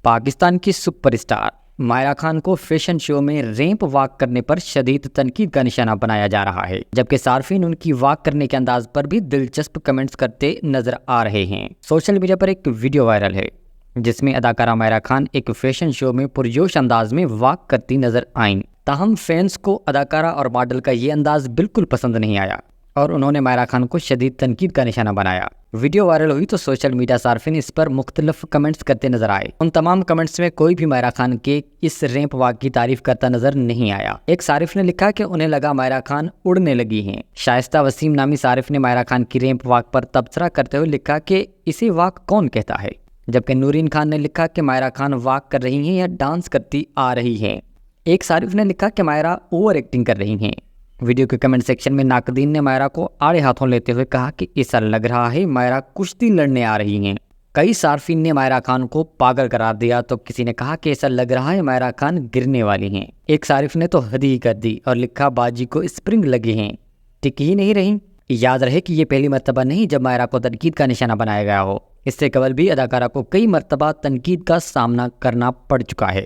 پاکستان کی super star Maira Khan کو fashion show میں ریمپ واک کرنے پر شدید تنقید کا نشانہ بنایا جا رہا ہے، جبکہ صارفین ان کی واک کرنے کے انداز پر بھی دلچسپ کمنٹس کرتے نظر آ رہے ہیں۔ سوشل میڈیا پر ایک ویڈیو وائرل ہے جس میں اداکارہ مائرہ خان ایک فیشن شو میں پرجوش انداز میں واک کرتی نظر آئیں۔ تاہم فینس کو اداکارہ اور ماڈل کا یہ انداز بالکل پسند نہیں آیا اور انہوں نے مائرہ خان کو شدید تنقید کا نشانہ بنایا۔ ویڈیو وائرل ہوئی تو سوشل میڈیا صارفین اس پر مختلف کمنٹس کرتے نظر آئے۔ ان تمام کمنٹس میں کوئی بھی مائرہ خان کے اس ریمپ واک کی تعریف کرتا نظر نہیں آیا۔ ایک صارف نے لکھا کہ انہیں لگا مائرہ خان اڑنے لگی ہیں۔ شائستہ وسیم نامی صارف نے مائرہ خان کی ریمپ واک پر تبصرہ کرتے ہوئے لکھا کہ اسے واک کون کہتا ہے، جبکہ نورین خان نے لکھا کہ مائرہ خان واک کر رہی ہیں یا ڈانس کرتی آ رہی ہیں۔ ایک صارف نے لکھا کہ مائرہ اوور ایکٹنگ کر رہی ہیں۔ ویڈیو کے کمنٹ سیکشن میں ناقدین نے مائرہ کو آڑے ہاتھوں لیتے ہوئے کہا کہ ایسا لگ رہا ہے مائرہ کشتی لڑنے آ رہی ہیں۔ کئی صارفین نے مائرہ خان کو پاگل قرار دیا تو کسی نے کہا کہ ایسا لگ رہا ہے مائرہ خان گرنے والی ہیں۔ ایک صارف نے تو حد ہی کر دی اور لکھا باجی کو اسپرنگ لگے ہیں، ٹک ہی نہیں رہی۔ یاد رہے کہ یہ پہلی مرتبہ نہیں جب مائرہ کو تنقید کا نشانہ بنایا گیا ہو، اس سے قبل بھی اداکارہ کو کئی مرتبہ تنقید کا سامنا کرنا پڑ چکا ہے۔